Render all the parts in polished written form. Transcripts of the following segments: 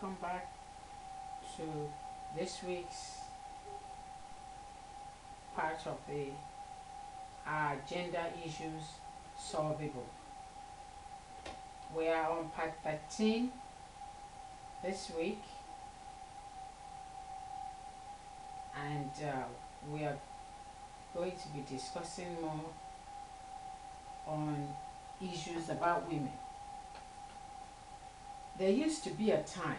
welcome back to this week's part of the gender issues solvable. We are on part 13 this week, and we are going to be discussing more on issues about women. There used to be a time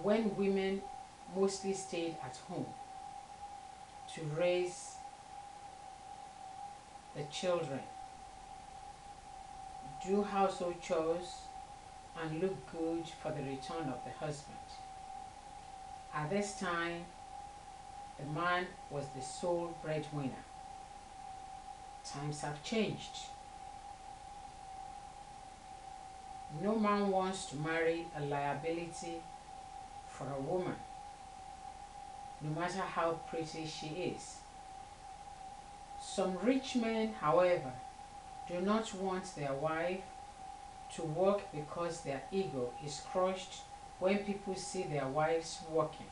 when women mostly stayed at home to raise the children, do household chores, and look good for the return of the husband. At this time, the man was the sole breadwinner. Times have changed. No man wants to marry a liability for a woman, no matter how pretty she is. Some rich men, however, do not want their wife to work because their ego is crushed when people see their wives working.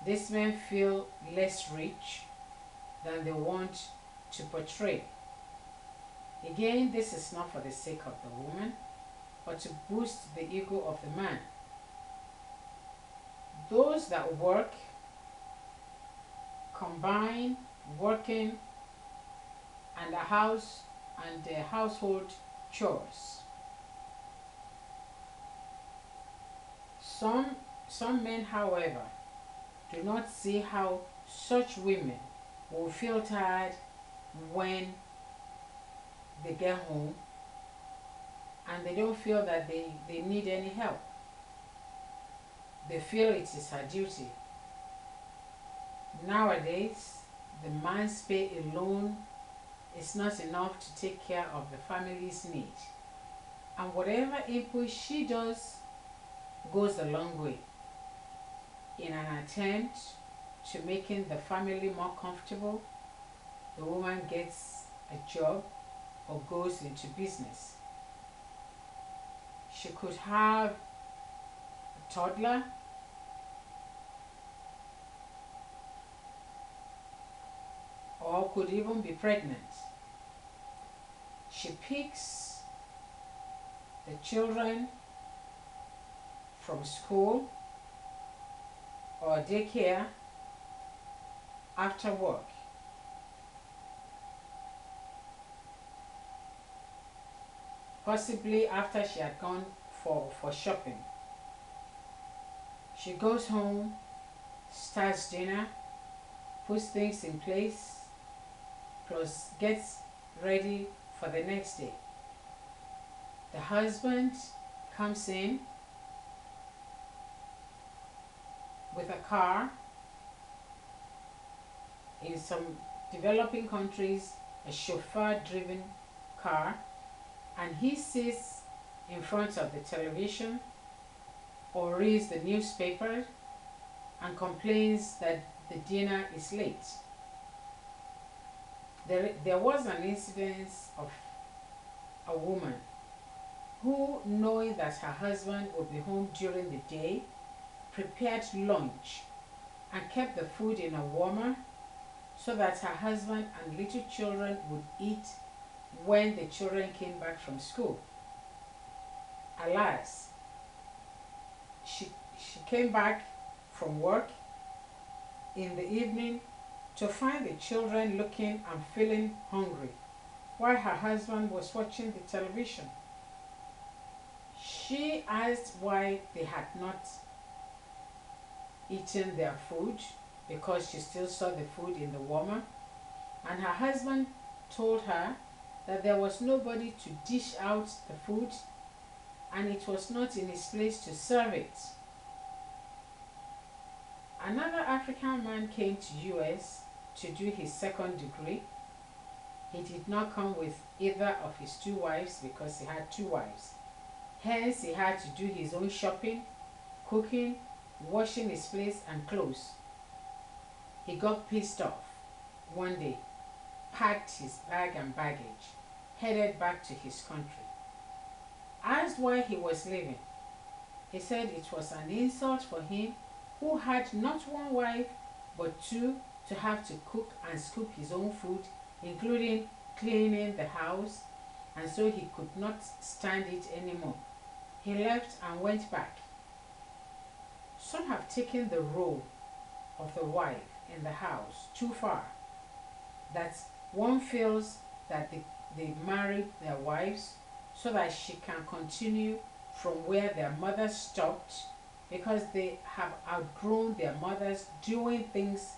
These men feel less rich than they want to portray. Again, this is not for the sake of the woman, but to boost the ego of the man. Those that work combine working and the house and the household chores. Some men, however, do not see how such women will feel tired when they get home, and they don't feel that they need any help. They feel it is her duty. Nowadays, the man's pay alone is not enough to take care of the family's need. And whatever input she does goes a long way in an attempt to making the family more comfortable. The woman gets a job or goes into business. She could have a toddler, or could even be pregnant. She picks the children from school or daycare after work. Possibly after she had gone for shopping. She goes home, starts dinner, puts things in place, plus gets ready for the next day. The husband comes in with a car. In some developing countries, a chauffeur-driven car, and he sits in front of the television or reads the newspaper and complains that the dinner is late. There was an incident of a woman who, knowing that her husband would be home during the day, prepared lunch and kept the food in a warmer so that her husband and little children would eat when the children came back from school. Alas, she came back from work in the evening to find the children looking and feeling hungry while her husband was watching the television. She asked why they had not eaten their food, because she still saw the food in the warmer, and her husband told her that there was nobody to dish out the food and it was not in his place to serve it. Another African man came to US to do his second degree. He did not come with either of his two wives because he had two wives. Hence, he had to do his own shopping, cooking, washing his plates and clothes. He got pissed off one day, packed his bag and baggage, headed back to his country. Asked why he was leaving, He said it was an insult for him, who had not one wife but two, to have to cook and scoop his own food, including cleaning the house, and so he could not stand it anymore. He left and went back. Some have taken the role of the wife in the house too far, that one feels that they married their wives so that she can continue from where their mother stopped, because they have outgrown their mothers doing things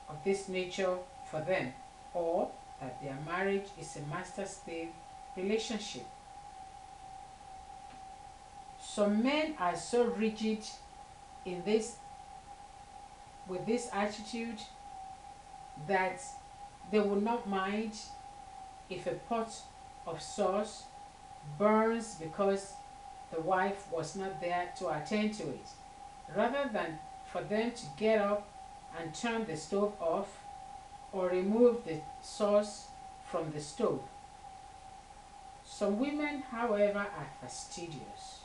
of this nature for them, or that their marriage is a master-slave relationship. Some men are so rigid in this with this attitude that they will not mind if a pot of sauce burns because the wife was not there to attend to it. Rather than for them to get up and turn the stove off or remove the sauce from the stove. Some women, however, are fastidious.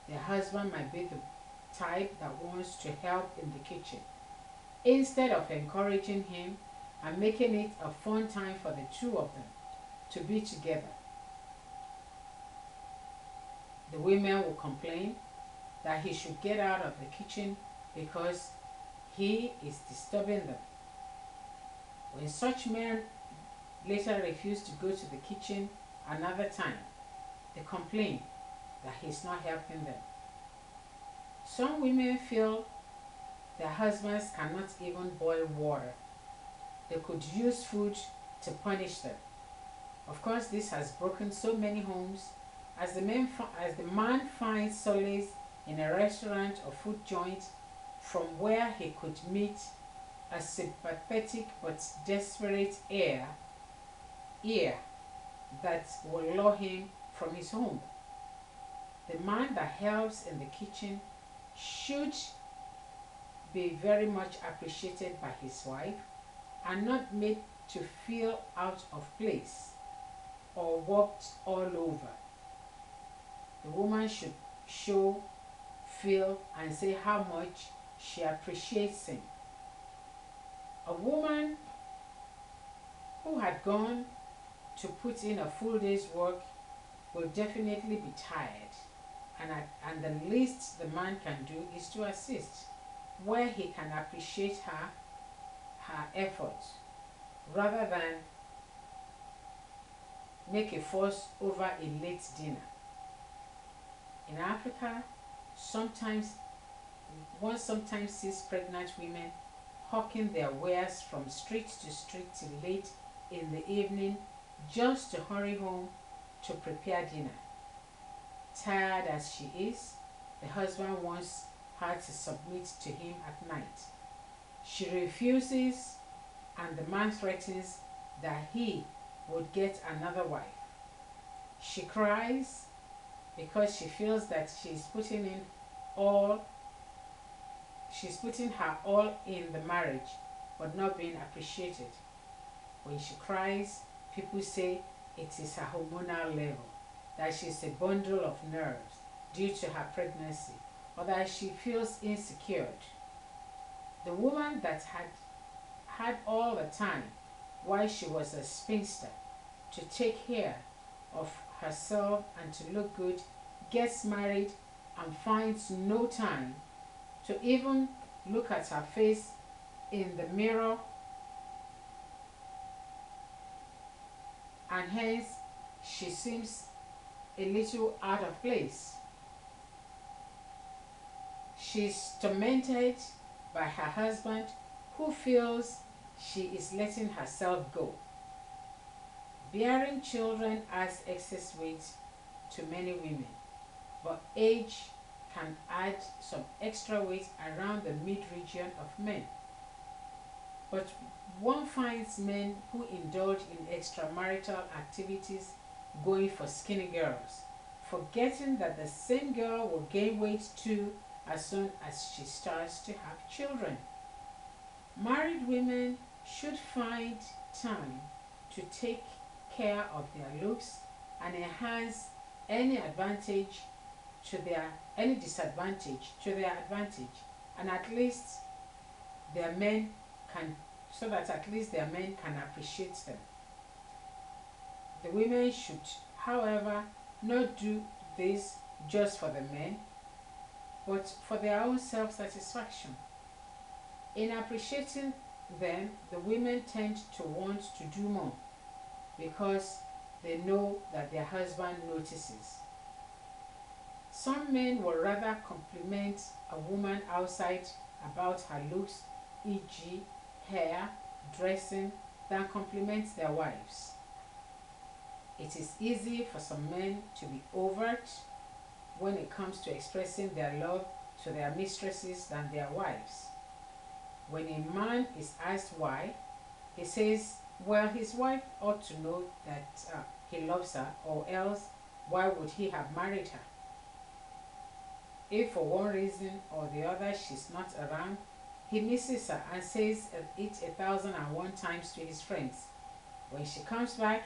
Their husband might be the type that wants to help in the kitchen. Instead of encouraging him and making it a fun time for the two of them to be together, the women will complain that he should get out of the kitchen because he is disturbing them. When such men later refuse to go to the kitchen another time, they complain that he's not helping them. Some women feel their husbands cannot even boil water. They could use food to punish them. Of course, this has broken so many homes, as the man finds solace in a restaurant or food joint from where he could meet a sympathetic but desperate ear that will lure him from his home. The man that helps in the kitchen should be very much appreciated by his wife and not made to feel out of place or walked all over. The woman should show, feel, and say how much she appreciates him. A woman who had gone to put in a full day's work will definitely be tired, and the least the man can do is to assist where he can appreciate her efforts, rather than make a fuss over a late dinner. In Africa, one sometimes sees pregnant women hawking their wares from street to street till late in the evening just to hurry home to prepare dinner. Tired as she is, the husband wants her to submit to him at night. She refuses, and the man threatens that he would get another wife. She cries because she feels that she's putting her all in the marriage but not being appreciated. When she cries, people say it is her hormonal level, that she's a bundle of nerves due to her pregnancy, or that she feels insecure. The woman that had all the time while she was a spinster to take care of herself and to look good gets married and finds no time to even look at her face in the mirror, and hence she seems a little out of place. She's tormented by her husband, who feels she is letting herself go. Bearing children adds excess weight to many women, but age can add some extra weight around the mid-region of men. But one finds men who indulge in extramarital activities going for skinny girls, forgetting that the same girl will gain weight too as soon as she starts to have children. Married women should find time to take care of their looks and enhance any advantage to their any disadvantage to their advantage, and at least their men can so that at least their men can appreciate them. The women should, however, not do this just for the men, but for their own self-satisfaction. In appreciating them, the women tend to want to do more because they know that their husband notices. Some men will rather compliment a woman outside about her looks, e.g., hair, dressing, than compliment their wives. It is easy for some men to be overt when it comes to expressing their love to their mistresses than their wives. When a man is asked why, he says, well, his wife ought to know that he loves her, or else why would he have married her? If for one reason or the other she's not around, he misses her and says it 1,001 times to his friends. When she comes back,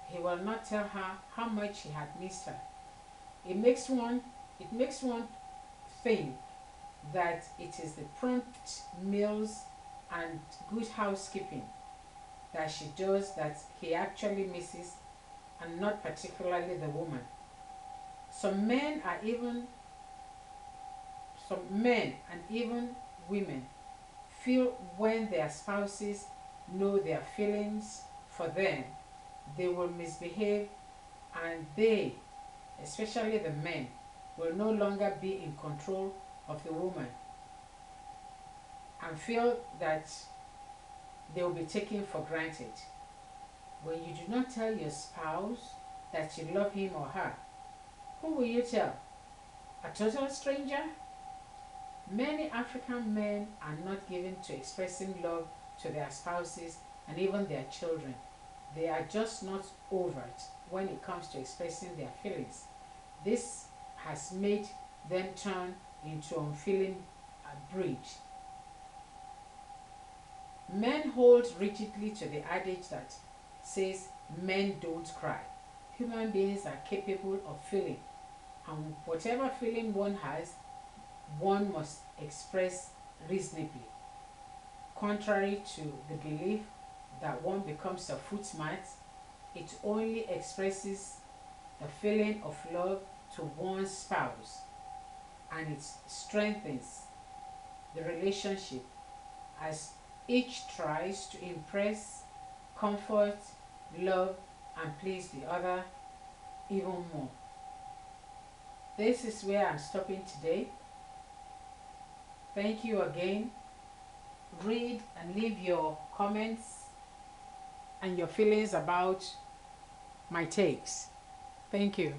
he will not tell her how much he had missed her. It makes one think that it is the prompt meals and good housekeeping that she does that he actually misses, and not particularly the woman. Some men and even women feel when their spouses know their feelings for them, they will misbehave, and they, especially the men, will no longer be in control of the woman and feel that they will be taken for granted. When you do not tell your spouse that you love him or her, who will you tell? A total stranger? Many African men are not given to expressing love to their spouses and even their children. They are just not overt when it comes to expressing their feelings. This has made them turn into unfeeling breed. Men hold rigidly to the adage that says men don't cry. Human beings are capable of feeling, and whatever feeling one has, one must express reasonably. Contrary to the belief that one becomes a footmat, it only expresses the feeling of love to one's spouse, and it strengthens the relationship as each tries to impress, comfort, love, and please the other even more. This is where I'm stopping today. Thank you again. Read and leave your comments and your feelings about my takes. Thank you.